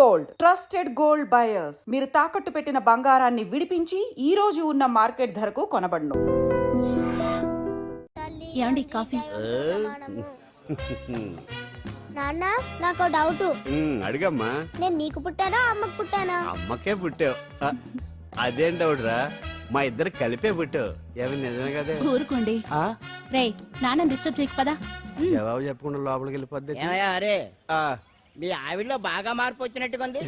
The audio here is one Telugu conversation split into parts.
Gold, trusted gold buyers. మీరు తాకట్టు పెట్టిన బంగారాన్ని విడిపించి ఈ రోజు ఉన్న మార్కెట్ ధరకు కొనబడును. ఏమండి కాఫీ? నాన్న నాకు డౌట్. అడిగమ్మా. నేను నీకు పుట్టానా అమ్మకు పుట్టానా? అమ్మకే పుట్టావు. అదేం డౌట్ రా, మా ఇద్దరు కలిపే పుట్టావు. ఏమి నిజమే కదా? ఊరుకోండి. రే నాన్న డిస్టర్బ్ చేయకు పదా. జవాబు చెప్పకుండా లోపలికి వెళ్ళిపోద్ది. అరే మీ ఆవిడలో బాగా మార్పు వచ్చినట్టుగా ఉంది.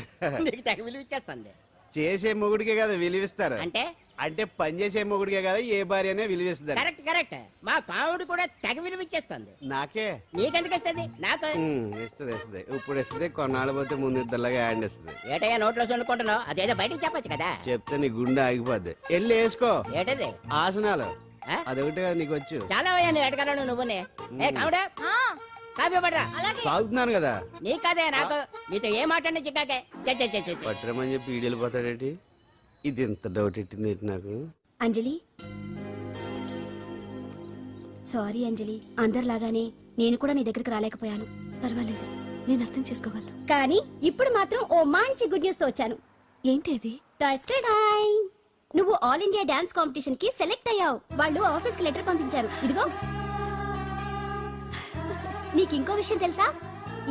నీకు తెగ విలువ ఇచ్చేస్తుంది. చేసే మొగుడికే కదా విలువిస్తారు. అంటే అంటే పని చేసే మొగుడికే కదా ఏ భార్య అనే విలువిస్తారు. Correct correct. మా కావుడు కూడా తెగ విలువ ఇచ్చేస్తుంది. నాకే నీకెందుకు ఇస్తుంది? నాకు ఇస్తుంది. ఇప్పుడు ఇస్తుంది, కొన్నాళ్ళు పోతే ముందు ఇద్దరులాగా హ్యాండ్ ఇస్తుంది. ఏటయ్యా నోట్లో చల్లుకుంటున్నావు? అదేదో బయటికి చెప్పొచ్చు కదా. చెప్తే నీ గుండె ఆగిపోద్ది. వెళ్ళి వేసుకో. ఏటది? ఆసనాలు. అదొకటి కదా నీకు వచ్చు. చాలా అయ్యా నువ్వు ఎడగలను నువ్వునే. ఏ కావుడా కాఫీ పడరా. తాగుతున్నాను కదా. నీ కాదే నాకు. నీతో ఏ మాట్లాడి చిక్కాకే పట్టరమని చెప్పి ఈడు వెళ్ళిపోతాడేటి. ఇది ఎంత డౌట్ ఎట్టింది ఏంటి నాకు. అంజలి సారీ అంజలి, అందరిలాగానే నేను కూడా నీ దగ్గరికి రాలేకపోయాను. పర్వాలేదు, నేను అర్థం చేసుకోగలను. కానీ ఇప్పుడు మాత్రం ఓ మంచి గుడ్ న్యూస్ తో వచ్చాను. ఏంటి అది? నువ్వు ఆల్ ఇండియా డాన్స్ కాంపిటీషన్ కి సెలెక్ట్ అయ్యావు. వాళ్ళు ఆఫీస్ కి లెటర్ పంపించారు. ఇదిగో. నీకు ఇంకో విషయం తెలుసా?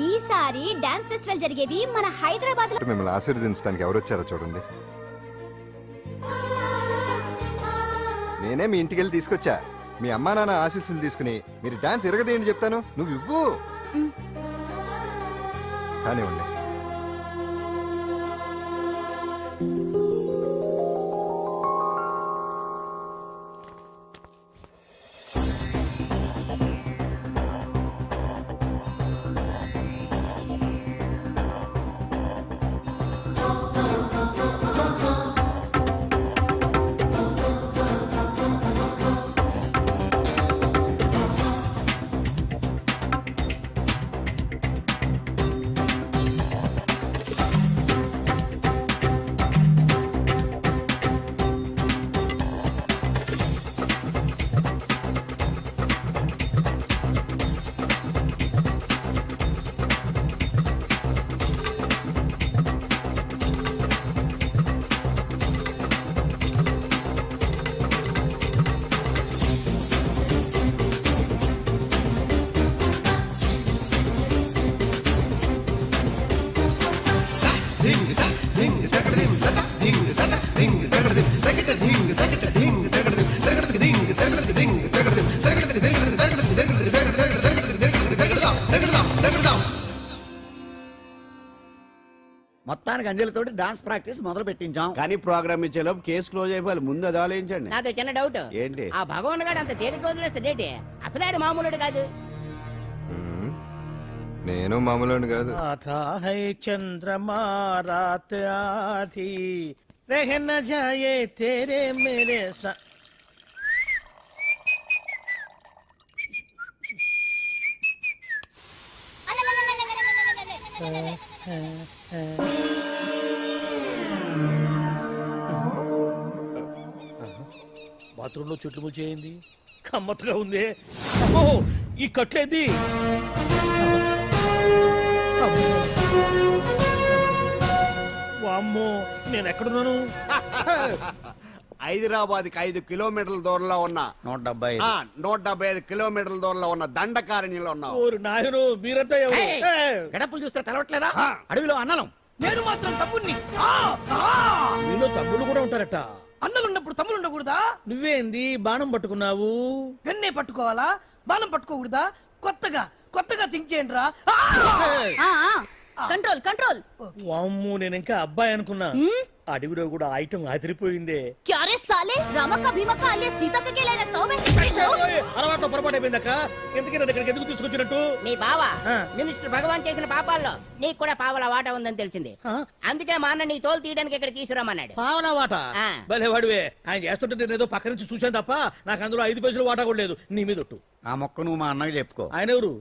ఈసారి డాన్స్ ఫెస్టివల్ జరిగేది మన హైదరాబాద్ లో. మిమ్మల్ని ఆశీర్వదించడానికి ఎవరు వచ్చారో చూడండి. నేనే మీ ఇంటికి వెళ్ళి తీసుకొచ్చా. మీ అమ్మా నాన్న ఆశీస్సులు తీసుకుని మీరు డాన్స్ ఎరగదేంటి చెప్తాను. నువ్వు ఇవ్వు. కానీ ఉండే మొత్తానికి అంజలితోటి డాన్స్ ప్రాక్టీస్ మొదలు పెట్టించాం. కానీ ప్రోగ్రామ్ ఇచ్చేలోపు కేసు క్లోజ్ అయిపోవాలి. ముందు అది ఆలోచించండి. నాతో చిన్న డౌట్. ఏంటి? ఆ భగవాన్ గారు అంత తేలిక వదిలేస్తాడేటి? అసలు ఆడు మామూలుడు కాదు. నేను మామూలు కాదు. చంద్రమా రాత్ ఆధీ రహ న జాయే తేరే మేరే బాత్రూంలో చెట్లు ముల్చేయింది. కమ్మత్తుగా ఉంది. ఈ కట్లేది? వామ్మో, నేను ఎక్కడున్నాను? హైదరాబాద్ కి 5 కిలోమీటర్ల దూరంలో ఉన్న 175 కిలోమీటర్ల దూరంలో ఉన్న దండకారణ్యంలో ఉన్నావు. ఓరు నాయను, మీరంతా ఎవరు? గడపలు చూస్తే తెలవట్లేదా? అడవిలో అన్నలం. నేను మాత్రం తమ్ముణ్ణి. మీలో తమ్ముళ్ళు కూడా ఉంటారట. అన్నలున్నప్పుడు తమ్ముడు ఉండకూడదా? నువ్వేంది బాణం పట్టుకున్నావు? గన్నే పట్టుకోవాలా? బాణం పట్టుకోకూడదా? కొత్తగా కొత్తగా థింక్ చేయండి రా. Control control. వామ్మో, నేను ఇంకా అబ్బాయి అనుకున్నా. అడవిలో కూడా ఐటమ్ అదిరిపోయిందే. క్యారే సాలే, రమక భీమక అలే సీతక్క కేలేన స్టవ్ అలవాట్లో పొరపాటు అయిపోయిందక్క. ఎందుకు నన్ను ఇక్కడికి ఎందుకు తీసుకొచ్చినట్టు? మీ బావ మినిస్టర్ భగవాన్ చేసిన పాపాల్లో నీకు కూడా పావల వాటా ఉందని తెలిసింది. అందుకే మా అన్న నీ తోలు తీయడానికి ఇక్కడ తీసుకురామన్నాడు. పావలా వాటా? భలే వాడివే. ఆయన చేస్తుంటే నేను ఏదో పక్క నుంచి చూశాను తప్ప నాకు అందులో 5 పైసలు వాటా కూడా లేదు. నీ మీద ఒట్టు. ఆ మొక్క నువ్వు మా అన్నకి చెప్పుకో. ఆయన ఎవరు?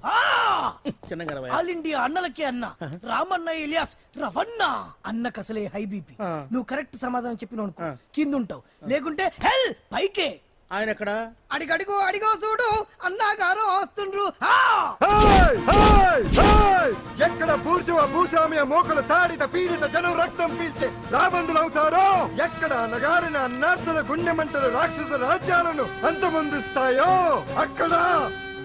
చిన్నగా ఆల్ ఇండియా అన్నలకే అన్న రామన్న ఇలియాస్ రవన్న. అన్నకు అసలే హై బీపీ. నువ్వు కరెక్ట్ సమాధానం చెప్పిన కింద ఉంటావు, లేకుంటే హెల్ పైకే. ఆయన ఎక్కడ? అడిగడిగో అడిగో చూడు అన్నాగారు వస్తుండ్రు ఆ! హేయ్! హేయ్! హేయ్! ఎక్కడ బూర్జువ భూస్వామ్య మోకలు తాడిత పీడిత జనం రక్తం పీల్చే రాబందులవుతారో, ఎక్కడ నగారిన అన్నార్థుల గుండె మంటలు రాక్షస రాజ్యాలను అంతమొందిస్తాయో, అక్కడ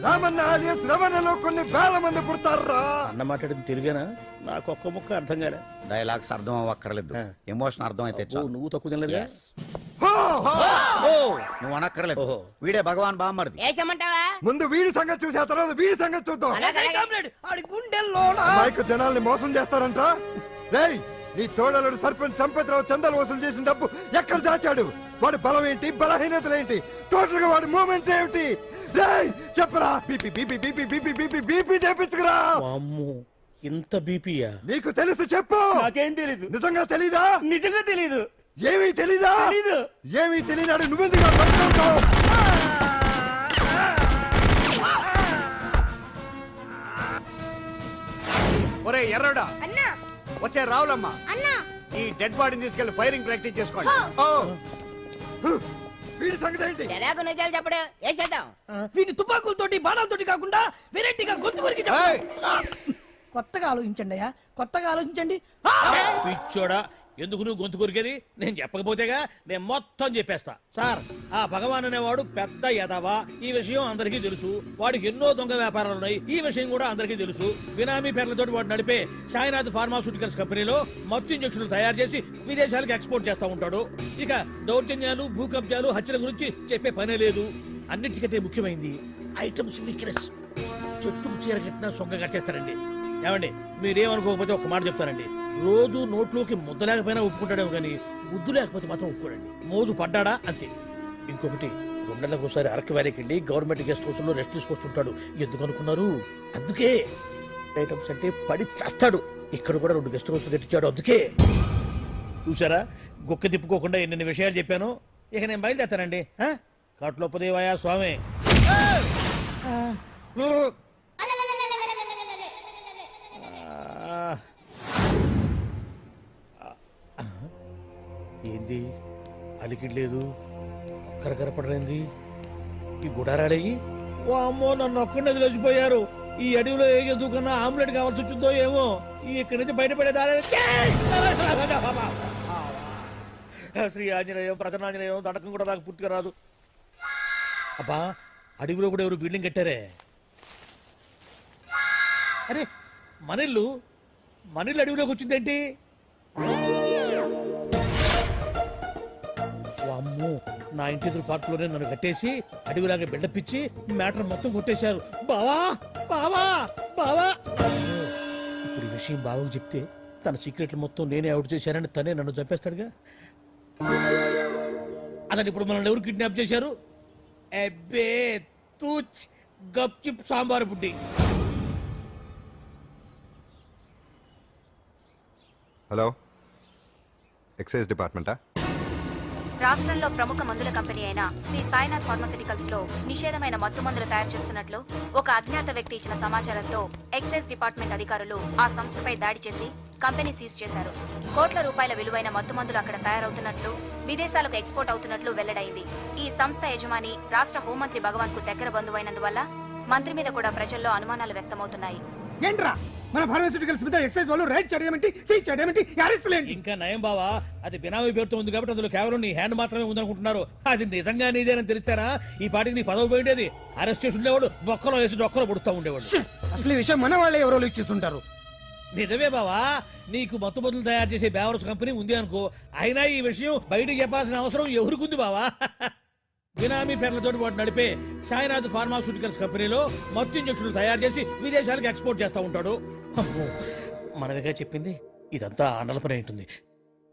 రామన్న ఆలియస్ రవణలో కొన్ని వేల మంది పుడతారా. అన్న మాట్లాడింది తెలుగేనా? నాకు ఒక్క ముక్క అర్థం కాలే. డైలాగ్స్ అర్థం అవ్వక్కర్లేదు, ఎమోషన్ అర్థం అయితే ఓ, చాలు. నువ్వు తక్కువ తినలేదు. హో! నువ్వు అనక్కర్లేదు. ఓహో. వీడే భగవాన్ బామ్మర్ది. వేసమంటావా? ముందు వీడి సంగతి చూసి ఆ తర్వాత వీడి సంగతి చూద్దాం. ఏసై కామ్రేడ్, ఆడి గుండెల్లోన మైకు జనాల్ని మోసం చేస్తారంట. రేయ్, నీ తోడలుడు సర్పంచ్ సంపత్రావు చందాలు వసూలు చేసిన డబ్బు ఎక్కడ దాచాడు? వాడి బలం ఏంటి, బలహీనతలేంటి, టోటల్ గా వాడి మూమెంట్స్ ఏమిటి? రేయ్ చెప్పరా. BP BP BP BP BP BP చేపించుకురా. అమ్మో, ఇంత బీపీయా? నీకు తెలుసు చెప్పు. నాకేం తెలీదు. నిజంగా తెలీదా? నిజంగా తెలీదు. ఏమీ తెలీదా? తెలీదు. ఏమీ తెలియనాడు నువ్వెందుకు పట్టుకుంటావు? ఒరే ఎర్రడా, అన్నా వచ్చే రావులమ్మ, అన్నా ఈ డెడ్ బాడీని తీసుకెళ్లి ఫైరింగ్ ప్రాక్టీస్ చేసుకోండి. ఓ! వీడి సంగతి ఏంటి? ఎలాగో నిజాలు చెప్పడు వేసేద్దాం. వీని తుపాకులతోటి బాణాలతోటి కాకుండా వెరైటీగా గొంతు వరకు ఏయ్! కొత్తగా ఆలోచించండి అయ్యా, కొత్తగా ఆలోచించండి ఆ! పిచ్చోడా, ఎందుకు నువ్వు గొంతు కొరికేది? నేను చెప్పకపోతేగా నేను మొత్తం చెప్పేస్తా. సార్, ఆ భగవాన్ అనేవాడు పెద్ద యదవ, ఈ విషయం అందరికీ తెలుసు. వాడికి ఎన్నో దొంగ వ్యాపారాలు ఉన్నాయి, ఈ విషయం కూడా అందరికీ తెలుసు. బినామీ పేర్లతోటి వాడు నడిపే సాయినాథ్ ఫార్మాస్యూటికల్స్ కంపెనీలో మత్తు ఇంజక్షన్లు తయారు చేసి విదేశాలకు ఎక్స్పోర్ట్ చేస్తా ఉంటాడు. ఇక దౌర్జన్యాలు, భూ కబ్జాలు, హత్యల గురించి చెప్పే పనే లేదు. అన్నిటికంటే ముఖ్యమైనది ఐటమ్స్ వీక్నెస్. చెట్టుకు చీర కట్టినా సొంగ కట్టేస్తారండి. ఏమండి, మీరేమనుకోకపోతే ఒక మాట చెప్తానండి. రోజు నోట్లోకి ముద్ద లేకపోయినా ఒప్పుకుంటాడేమో కానీ ముద్దు లేకపోతే మాత్రం ఒప్పుకోడండి. మోజు పడ్డాడా అంతే. ఇంకొకటి, 2 నెలలకు ఒకసారి అరకు వ్యాలీకి వెళ్ళి గవర్నమెంట్ గెస్ట్ హౌస్ లో రెస్ట్ తీసుకొస్తుంటాడు. ఎందుకు అనుకున్నారు? అందుకే. ఐటమ్స్ అంటే పడి చేస్తాడు. ఇక్కడ కూడా 2 గెస్ట్ హౌస్ కట్టించాడు. అందుకే. చూసారా, గుక్క తిప్పుకోకుండా ఎన్ని విషయాలు చెప్పాను. ఇక నేను బయలుదేరుతానండి. కట్లోపదేవాయా స్వామి. ఏంది అలికిడ్ లేదు, కరకరపడలేంది ఈ గుడారాడయ్యి? ఓ అమ్మో, నన్ను ఒక్కడిని వదిలేసిపోయారు. ఈ అడవిలో ఏ జంతువుకన్నా ఆమ్లెట్ కావాల్సి వచ్చిందో ఏమో. ఇక్కడి నుంచి బయటపడేదారే. శ్రీ ఆంజనేయం, ప్రసన్నాంజనేయం, దండకం కూడా నాకు పూర్తిగా రాదు. అబ్బా, అడవిలో కూడా ఎవరు బిల్డింగ్ కట్టారే? అరే, మనిల్లు అడవిలోకి వచ్చిందేంటి? అమ్మో, నా ఇంటి ఎదురు పార్కులోనే నన్ను కట్టేసి అడవిలాగా బిడ్డపిచ్చి మ్యాటర్ మొత్తం కొట్టేశారు. బావా బావా బావా. ఇప్పుడు ఈ విషయం బావకు చెప్తే తన సీక్రెట్లు మొత్తం నేనే అవుట్ చేశానని తనే నన్ను చంపేస్తాడుగా. అతను ఇప్పుడు మనల్ని ఎవరు కిడ్నాప్ చేశారు? అబ్బే తూచ్, గప్ చిప్ సాంబార్ బుడ్డి. హలో, ఎక్సైజ్ డిపార్ట్మెంటా? రాష్ట్రంలో ప్రముఖ మందుల కంపెనీ అయిన శ్రీ సాయినాథ్ ఫార్మాస్యూటికల్స్ లో నిషేధమైన మత్తు మందులు తయారు చేస్తున్నట్లు ఒక అజ్ఞాత వ్యక్తి ఇచ్చిన సమాచారంతో ఎక్సైజ్ డిపార్ట్మెంట్ అధికారులు ఆ సంస్థపై దాడి చేసి కంపెనీ సీజ్ చేశారు. కోట్ల రూపాయల విలువైన మత్తు మందులు అక్కడ తయారవుతున్నట్లు, విదేశాలకు ఎక్స్పోర్ట్ అవుతున్నట్లు వెల్లడైంది. ఈ సంస్థ యజమాని రాష్ట్ర హోంమంత్రి భగవాన్ కు దగ్గర బంధువైనందువల్ల మంత్రి మీద కూడా ప్రజల్లో అనుమానాలు వ్యక్తమవుతున్నాయి. ఏంట్రా మన ఫార్మాస్యూటికల్స్ మీద ఎక్సైజ్ వాళ్ళు రైడ్ చేయడమేంటి, సీజ్ చేయడమేంటి, అరెస్ట్ లేంటి? ఇంకా నయం బావా, అది బినామీ పేరుతో ఉంది కాబట్టి అందులో కేవలం నీ హ్యాండ్ మాత్రమే ఉందనుకుంటున్నారు. అది నిజంగా నీదేనని తెలిస్తారా ఈ పాటికి నీ పదవి పోయిండేది. అరెస్ట్ చేసి ఉండేవాడు, బొక్కలో వేసి డొక్కలో పుడుతూ ఉండేవాడు. అసలు ఈ విషయం మన వాళ్ళే ఎవరో ఇచ్చేస్తుంటారు. నిజమే బావా, నీకు మత్తు మందులు తయారు చేసే బేవర్స్ కంపెనీ ఉంది అనుకో, అయినా ఈ విషయం బయటకు చెప్పాల్సిన అవసరం ఎవరికుంది బావా? బినామీ పేర్లతో వాడు నడిపే సాయినాథ్ ఫార్మాస్యూటికల్స్ కంపెనీలో మత్తు ఇంజక్షన్లు తయారు చేసి విదేశాలకు ఎక్స్పోర్ట్ చేస్తూ ఉంటాడు. అమ్మో, మనమేగా చెప్పింది. ఇదంతా ఆండల పని ఉంటుంది.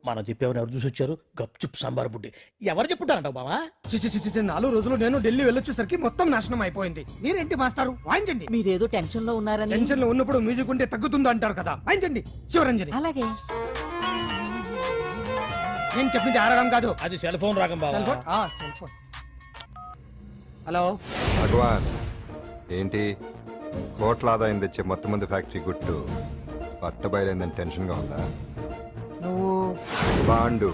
మనం చెప్పేవని ఎవరు చూసి వచ్చారు? గప్చుప్ సాంబార్ బుడ్డి. ఎవరు చెప్పుంటారంట బావా? 4 రోజులు నేను ఢిల్లీ వెళ్ళొచ్చేసరికి మొత్తం నాశనం అయిపోయింది. మీరేంటి మాస్టారు, వాయించండి. మీరేదో టెన్షన్ లో ఉన్నారని. టెన్షన్ లో ఉన్నప్పుడు మ్యూజిక్ ఉంటే తగ్గుతుందో అంటారు కదా, వాయించండి శివరంజని. అలాగే. నేను చెప్పింది ఆరడం కాదు, అది సెల్ ఫోన్ రాగం బావా. Cell phone. హలో భగవాన్, ఏంటి కోట్ల ఆదాయం తెచ్చే మొత్తం మంది ఫ్యాక్టరీ గుట్టు పట్టబయలైందని టెన్షన్ గా ఉందా? నువ్వు బాండు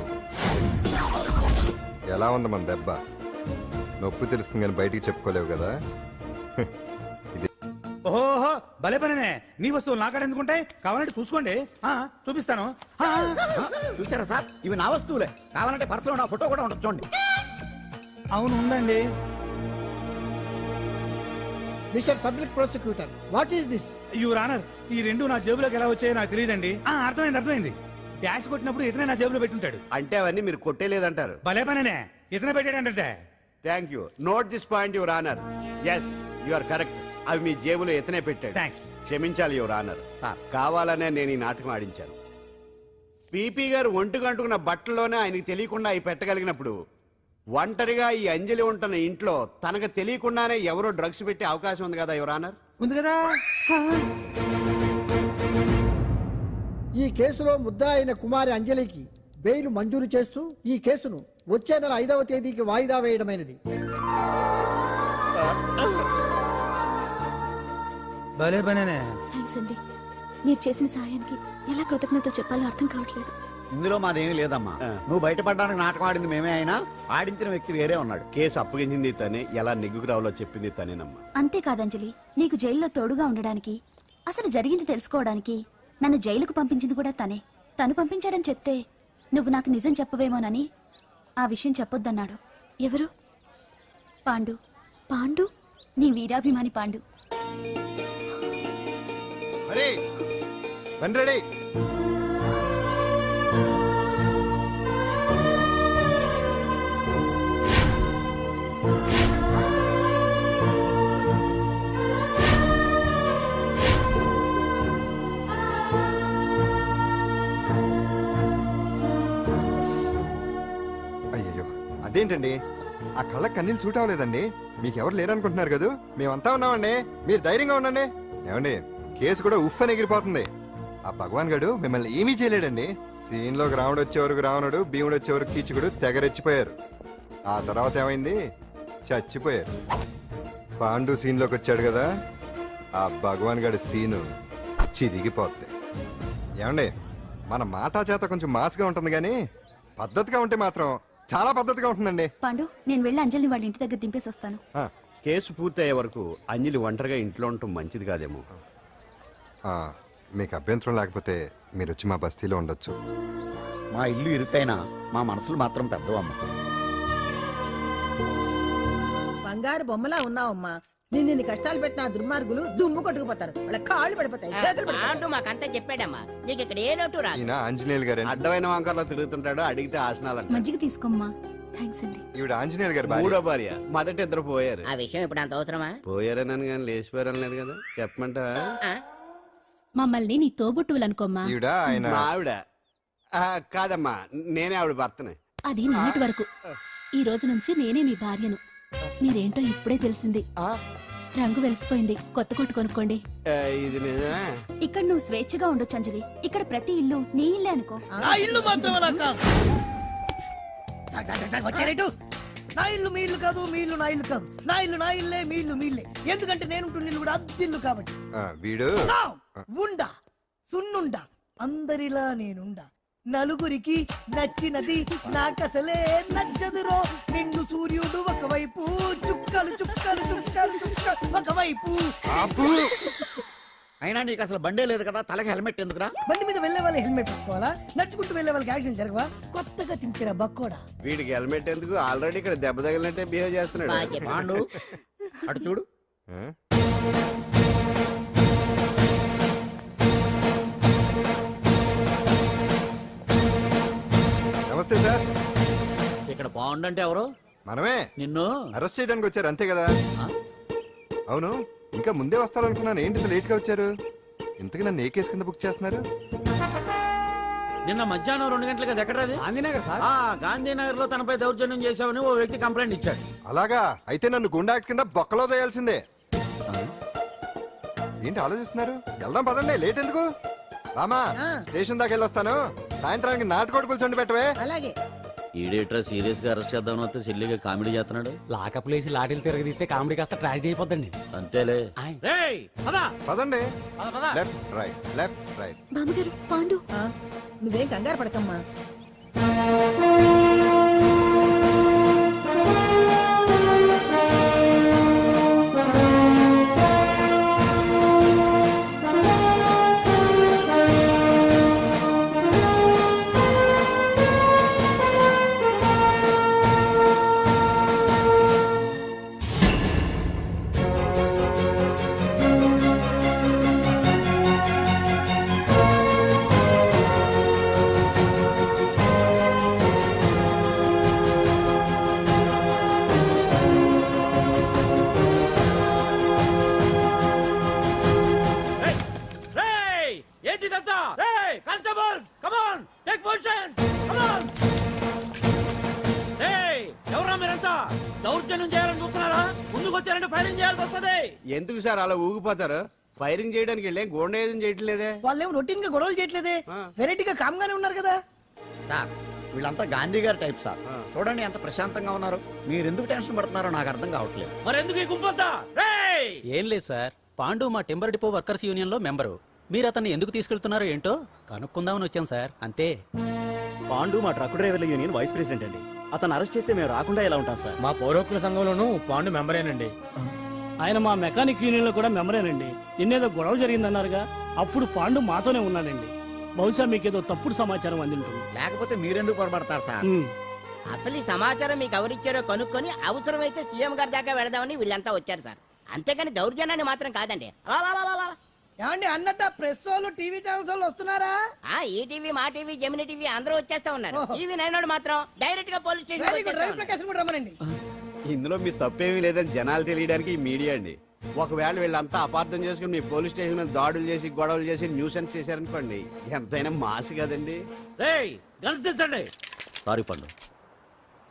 ఎలా ఉంది మన దెబ్బ? నొప్పి తెలుస్తుంది కానీ బయటికి చెప్పుకోలేవు కదా. ఓహో భలే పనినే. నీ వస్తువులు నాకాడ ఎందుకుంటాయి? కావాలంటే చూసుకోండి. చూపిస్తాను. చూసారా సార్, ఇవి నా వస్తువులే. కావాలంటే పర్సులో నా ఫోటో కూడా ఉండదు, చూడండి. అవును, ఉందండి. Mister public prosecutor, what is this? Your honour, ఈ రెండు నా జేబులోకి ఎలా వచ్చాయో నాకు తెలియదండి. అర్థమైంది. డాష్ కొట్టినప్పుడు ఇతనే నా జేబులో పెట్టుంటాడు. అంటే అవన్నీ మీరు కొట్టేలేదంటారు. భలే పనినే, ఇతనే పెట్టాడంటే. Thank you. Note this point your honour. Yes, you are correct. అవి మీ జేబులో ఎతనే పెట్టాడు. థ్యాంక్స్. క్షమించాలి యువర్ ఆనర్. సార్. కావాలనే నేను ఈ నాటకం ఆడించాను. పీపీ గారు ఒంటికి అంటుకున్న బట్టల్లోనే ఆయనకి తెలియకుండా అవి పెట్టగలిగినప్పుడు ఒంటరిగా ఈ అంజలి ఉంటున్న ఇంట్లో తనకు తెలియకుండానే ఎవరో డ్రగ్స్ పెట్టే అవకాశం ఉంది కదా యువర్ ఆనర్. ఉంది కదా. ఈ కేసులో ముద్దా అయిన కుమారి అంజలికి బెయిల్ మంజూరు చేస్తూ ఈ కేసును వచ్చే నెల 5వ తేదీకి వాయిదా వేయడమైనది. భలే పనినే. థ్యాంక్స్ అండి. మీరు చేసిన సహాయానికి ఎలా కృతజ్ఞతలు చెప్పాలో అర్థం కావట్లేదు. ఇందులో మాదేమీ లేదమ్మా. నువ్వు బయటపడడానికి నాటకం ఆడింది మేమే అయినా ఆడించిన వ్యక్తి వేరే ఉన్నాడు. కేసు అప్పగించింది తనే, ఎలా నెగ్గుకు రావాలో చెప్పింది తనేనమ్మా. అంతేకాదంజలి, నీకు జైల్లో తోడుగా ఉండడానికి, అసలు జరిగింది తెలుసుకోవడానికి నన్ను జైలుకు పంపించింది కూడా తనే. తను పంపించాడని చెప్తే నువ్వు నాకు నిజం చెప్పవేమోనని ఆ విషయం చెప్పొద్దన్నాడు. ఎవరు? పాండు. పాండు, నీ వీరాభిమాని పాండు. రెడీ. అయ్యయ్యో, అదేంటండి ఆ కళ్ళ కన్నీళ్ళు సూట్ అవ్వలేదండి. మీకెవరు లేరనుకుంటున్నారు కదా, మేమంతా ఉన్నామండి. మీరు ధైర్యంగా ఉండండి. ఏమండి, కేసు కూడా ఉఫ్ అని ఎగిరిపోతుంది. ఆ భగవాన్ గడు మిమ్మల్ని ఏమీ చేయలేడండి. సీన్ లోకి రావణుడు వచ్చేవరకు రావణుడు, భీముడు వచ్చేవరకు కీచుకుడు తెగరెచ్చిపోయారు. ఆ తర్వాత ఏమైంది? చచ్చిపోయారు. పాండు సీన్ లోకి వచ్చాడు కదా, ఆ భగవాన్ గడి సీను చిరిగిపోద్ది. ఏమండి, మన మాటా చేత కొంచెం మాస్గా ఉంటుంది కానీ పద్ధతిగా ఉంటే మాత్రం చాలా పద్ధతిగా ఉంటుందండి. పాండు, నేను వెళ్ళి అంజలిని వాళ్ళ ఇంటి దగ్గర దింపేసి వస్తాను. కేసు పూర్తయ్యే వరకు అంజలి ఒంటరిగా ఇంట్లో ఉండటం మంచిది కాదేమో. మీకు అభ్యంతరం లేకపోతే మీరు వచ్చి మా బస్తీలో ఉండొచ్చు. మా ఇల్లు ఇరుకైనా మా మనసులు మాత్రం పెద్దవమ్మ. బంగారు బొమ్మలా ఉన్నావమ్మా. నిన్ను కష్టాలు పెట్టిన ఆ దుర్మార్గులు దుమ్ము కొట్టుకుపోతారు. వాళ్ళ కాళ్ళు పడిపోతాయి, చేతులు పడిపోతాయి. అంటూ మాకంతా చెప్పాడమ్మా. నీకు ఇక్కడ ఏ లోటు రాదు. ఈయన ఆంజనేయులు గారు. అడ్డమైన వంకర్లో తిరుగుతుంటాడు, అడిగితే ఆసనాలంట. మజ్జిగ తీసుకోమ్మా. థ్యాంక్స్ అండి. ఈవిడ ఆంజనేయులు గారు భార్య. మూడో భార్య. మొదట ఇద్దరు పోయారు. ఆ విషయం ఇప్పుడు అంత అవసరమా? పోయారనని కానీ లేచిపోయారని లేదు కదా. చెప్పమంటా? ఆ? మమ్మల్ని నీ తోబుట్టువులనుకోమ్మా. ఈవిడ ఆయన. మా ఆవిడ. కాదమ్మా, నేనే ఆవిడ భర్తనే. అది నిన్నటి వరకు. ఈ రోజు నుంచి నేనే మీ భార్యను. మీరేంటో ఇప్పుడే తెలిసింది. రంగు వెలిసిపోయింది, కొత్త కొట్టు కొనుక్కోండి. ఇది నిజమే. ఇక్కడ నువ్వు స్వేచ్ఛగా ఉండొచ్చు అంజలి. ఇక్కడ ప్రతి ఇల్లు నీ ఇల్లే అనుకో. నా ఇల్లు మాత్రమే నాకు కాదు. వచ్చారేటు? నా ఇల్లు మీ ఇల్లు కాదు, మీ ఇల్లు నా ఇల్లు కాదు. నా ఇల్లు నా ఇల్లే, మీ ఇల్లు మీ ఇల్లే. ఎందుకంటే నేను ఇల్లు కూడా అద్దిల్లు కాబట్టి. వీడు ఉండా సున్నుండా అందరిలా నేనుండా. నలుగురికి నచ్చినది నాకసలే నచ్చదురో. నిన్ను సూర్యుడు ఒకవైపు, చుక్కలు చుక్కలు చుక్కలు చుక్కలు ఒకవైపు. అయినా నీకు అసలు బండే లేదు కదా, తలకి హెల్మెట్ ఎందుకురా? బండి మీద వెళ్లే వాళ్ళు హెల్మెట్ పెట్టుకోవాలా? నడుచుకుంటూ వెళ్లే వాళ్ళకి యాక్సిడెంట్ జరగవా? కొత్తగా తింటారా బక్కోడా? వీడికి హెల్మెట్ ఎందుకు? ఆల్రెడీ ఇక్కడ దెబ్బ తగిలినట్టే బిహేవ్ చేస్తున్నాడు. పాండు, అటు చూడు. నమస్తే సార్. ఇక్కడ బాగుండంటే ఎవరు? మనమే. నిన్ను అరెస్ట్ చేయడానికి వచ్చారు అంతే కదా? అవును, ఇంకా ముందే వస్తారనుకున్నాను. ఏంటి ఇంత లేట్ గా వచ్చారు? ఇంతకు నన్ను ఏ కేసు కింద బుక్ చేస్తున్నారు? నిన్న మధ్యాహ్నం 2 గంటలకు అది ఎక్కడది? గాంధీనగర్ సార్. గాంధీనగర్ లో తనపై దౌర్జన్యం చేశామని ఓ వ్యక్తి కంప్లైంట్ ఇచ్చాడు. అలాగా? అయితే నన్ను గుండా యాక్ట్ కింద బొక్కలో చేయాల్సిందే. ఏంటి ఆలోచిస్తున్నారు? వెళ్దాం పదండి, లేట్ ఎందుకు? రామా, స్టేషన్ దాకా వెళ్ళొస్తాను. సాయంత్రానికి నాటుకోడి పులుసు వండి పెట్టవే. అలాగే. ఈడేట్రా సీరియస్ గా అరెస్ట్ చేద్దామని వస్తే సిల్లిగా కామెడీ చేస్తున్నాడు. లాకప్ లేసి లాటిల్ తిరగదీస్తే కామెడీ కాస్త ట్రాజడీ అయిపోద్దండి. అంతేలే. పదండి. Left right, left right. బామ్మగారు, పాండు. నువ్వేం కంగారు పడకమ్మా. కమాన్ టేక్ పొజిషన్ కమాన్ ఏయ్ ఎవరా మీరంతా దౌర్జన్యం చేయాలని చూస్తున్నారా ముందుకు వచ్చారంటే ఫైరింగ్ చేయాల్సి వస్తది ఎందుకు సార్ అలా ఊగిపోతారు? ఫైరింగ్ చేయడానికి వెళ్ళే గోండేజం చేయట్లేదే. వాళ్ళేం రొటీన్ గా గొడవలు చేయట్లేదే, వెరైటీగా కామ్ గానే ఉన్నారు కదా. సార్ వీళ్ళంతా గాంధీ గారి టైప్ సార్. చూడండి ఎంత ప్రశాంతంగా ఉన్నారు. మీరు ఎందుకు టెన్షన్ పడుతున్నారో నాకు అర్థం కావట్లేదు. మరి ఎందుకు ఈ గుంపంతా? రేయ్ ఏం లేదు సార్, పాండు మా టింబర్ డిపో వర్కర్స్ యూనియన్ లో మెంబరు. మీరు అతన్ని ఎందుకు తీసుకెళ్తున్నారో ఏంటో కనుక్కుందామని వచ్చాం సార్, అంతే. పాండు మా ట్రక్ డ్రైవర్ల యూనియన్ వైస్ ప్రెసిడెంట్ అండి. అతను అరెస్ట్ చేస్తే మేము రాకుండా ఎలా ఉంటాం సార్? మా పౌరకుల సంఘంలోనూ పాండు మెంబరేనండి. ఆయన మా మెకానిక్ యూనియన్ లో కూడా మెంబరేనండి. నిన్నేదో గొడవ జరిగిందన్నారుగా, అప్పుడు పాండు మాతోనే ఉన్నాడండి. బహుశా మీకేదో తప్పుడు సమాచారం అందింటుంది. లేకపోతే మీరెందుకు పొరపడతారు సార్? అసలు ఈ సమాచారం మీకు ఎవరిచ్చారో కనుక్కొని అవసరమైతే సీఎం గారి దాకా వెళదామని వీళ్ళంతా వచ్చారు సార్. అంతేకాని దౌర్జన్యాన్ని మాత్రం కాదండి. ఏమండి అన్నట్ట ప్రెస్ వాళ్ళు టీవీ ఛానల్స్ వాళ్ళు వస్తున్నారా? ఈ టీవీ మా టీవీ జమిని టీవీ అందరూ వచ్చేస్తా ఉన్నారు. టీవీ నైన్ మాత్రం డైరెక్ట్ గా పోలీస్ స్టేషన్ రమ్మనండి. ఇందులో మీ తప్పేమీ లేదని జనాలు తెలియడానికి ఈ మీడియా అండి. ఒకవేళ వీళ్ళంతా అపార్థం చేసుకుని మీ పోలీస్ స్టేషన్ మీద దాడులు చేసి గొడవలు చేసి న్యూసెన్స్ చేశారనుకోండి, ఎంతైనా మాసి కదండి. రేయ్ గన్స్ తెచ్చండి. సారీ పండు,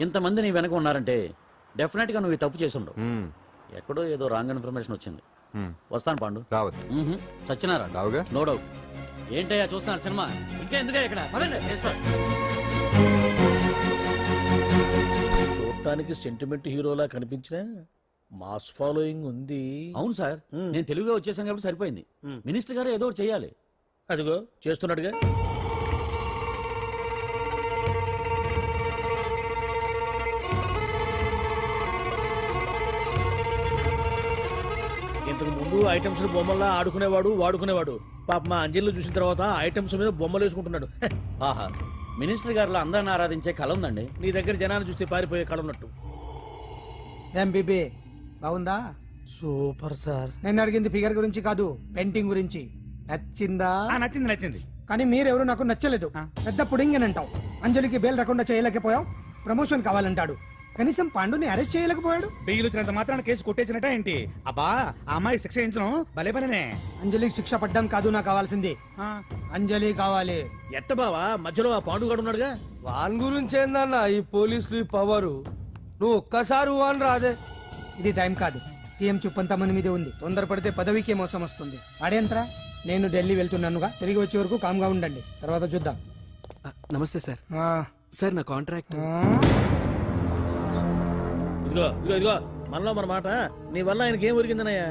ఇంతమంది నీ వెనక ఉన్నారంటే డెఫినెట్ గా నువ్వు ఈ తప్పు చేసి ఉండవు. ఎక్కడో ఏదో రాంగ్ ఇన్ఫర్మేషన్ వచ్చింది. వస్తాను పాండు. రావద్దు. చచ్చినారా? రావుగా. No doubt. ఏంటయ్యా చూస్తున్నారు సినిమా? ఇంకా ఎందుకే ఇక్కడ పదండి. చూడటానికి సెంటిమెంట్ హీరోలా కనిపించిన మాస్ ఫాలోయింగ్ ఉంది. అవును సార్, నేను తెలుగుగా వచ్చేసాను కాబట్టి సరిపోయింది. మినిస్టర్ గారు ఏదో ఒకటి చేయాలి. అదిగో చేస్తున్నాడుగా. ఇంతకు ముందు ఐటమ్స్ బొమ్మల్లా ఆడుకునేవాడు వాడుకునేవాడు. పాప మా అంజలిలో చూసిన తర్వాత ఐటమ్స్ మీద బొమ్మలు వేసుకుంటున్నాడు. ఆహా, మినిస్టర్ గారిలో అందరిని ఆరాధించే కళ ఉందండి. నీ దగ్గర జనాన్ని చూస్తే పారిపోయే కళ ఉన్నట్టు. ఎంబీబీ బాగుందా? Super sir. నేను అడిగింది ఫిగర్ గురించి కాదు, పెయింటింగ్ గురించి. నచ్చిందా? నచ్చింది నచ్చింది. కానీ మీరెవరు నాకు నచ్చలేదు. పెద్ద పుడింగ్ అంటావు. అంజలికి బెయిల్ రాకుండా చేయలేకపోయావు. ప్రమోషన్ కావాలంటాడు. కనీసం పాండుని అరెస్ట్ చేయలేకపోయాడు. బెయిల్ వచ్చినంత మాత్రాన కేసు కొట్టేసినట్ట ఏంటి? అబ్బా ఆ అమ్మాయి శిక్ష వేయించడం భలే పనినే. అంజలికి శిక్ష పడ్డం కాదు నాకు కావాల్సింది. అంజలి కావాలి. ఎట్ట బావా మధ్యలో ఆ పాండుగాడు ఉన్నాడుగా. వాన్ గురించి ఏందన్నా ఈ పోలీసులు పవరు? నువ్వు ఒక్కసారి వాన్ రాదే. ఇది టైం కాదు. సీఎం చూపంతా మన మీద ఉంది. తొందరపడితే పదవికే మోసం వస్తుంది. అడేంట్రా, నేను ఢిల్లీ వెళ్తున్నానుగా. తిరిగి వచ్చే వరకు కామ్గా ఉండండి, తర్వాత చూద్దాం. నమస్తే సార్. సార్ నా కాంట్రాక్ట్. ఇదిగో ఇదిగో ఇదిగో మనలో మన మాట. నీ వల్ల ఆయనకి ఏం ఒరిగిందనయ్యా?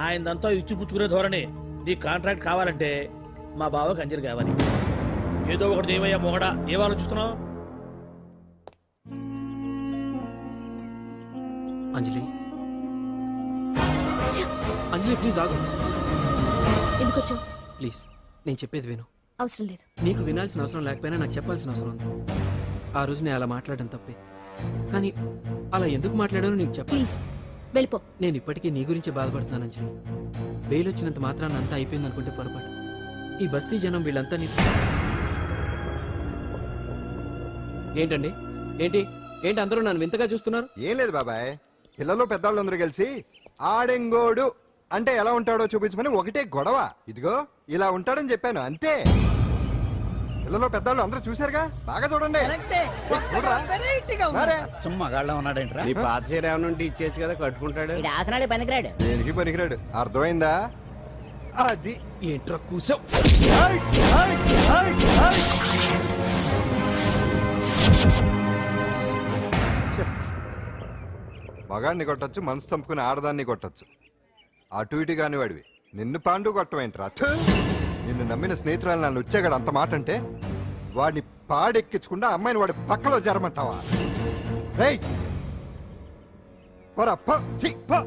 ఆయనదంతా ఇచ్చి పుచ్చుకునే ధోరణి. నీ కాంట్రాక్ట్ కావాలంటే మా బావకి అంజలి కావాలి. ఏదో ఒకటి ఏమయ్యా మొగడా, ఏం ఆలోచిస్తున్నావు? అంజలి, అంజలి ప్లీజ్ ఆగు. ఎందుకు వచ్చావు? ప్లీజ్ నేను చెప్పేది విను. అవసరం లేదు. నీకు వినాల్సిన అవసరం లేకపోయినా నాకు చెప్పాల్సిన అవసరం ఉంది. ఆ రోజు నేను అలా మాట్లాడడం తప్పే, కానీ అలా ఎందుకు మాట్లాడానో నీకు చెప్ప. ప్లీజ్ వెళ్ళిపో. నేను ఇప్పటికీ నీ గురించి బాధపడుతున్నాను అంజలి. బెయిల్ వచ్చినంత మాత్రాన్ని అంతా అయిపోయింది అనుకుంటే పొరపాటు. ఈ బస్తీ జనం వీళ్ళంతా ఏంటండి ఏంటి ఏంటి అందరూ నన్ను వింతగా చూస్తున్నారు? ఏం లేదు బాబాయ్, పిల్లలు పెద్దవాళ్ళందరూ కలిసి ఆడెంగోడు అంటే ఎలా ఉంటాడో చూపించమని ఒకటే గొడవ. ఇదిగో ఇలా ఉంటాడని చెప్పాను అంతే. పిల్లలు పెద్దవాళ్ళు అందరూ చూశారుగా, బాగా చూడండి. మరే. సుమ్మా గాళ్ళ ఉన్నాడేంట్రా? నీ పాత చీర ఏమైనా ఉంటే ఇచ్చేచ్చు కదా, కట్టుకుంటాడు. ఆసనాడే పనికిరాడు. దేనికి పనికిరాడు, అర్థమైందా? అది ఏంట్రా కూసావు? మగాడిని కొట్టొచ్చు, మనసు చంపుకుని ఆడదాన్ని కొట్టొచ్చు. అటు ఇటు కాని వాడివి నిన్ను పాండు కొట్టమేంట్రా? నిన్ను నమ్మిన స్నేహితురాలు నన్ను వచ్చాగాడు అంత మాట అంటే వాడిని పాడెక్కించకుండా అమ్మాయిని వాడి పక్కలో జరమంటావా? రేయ్ పోరా, పో, ఛీ, పో.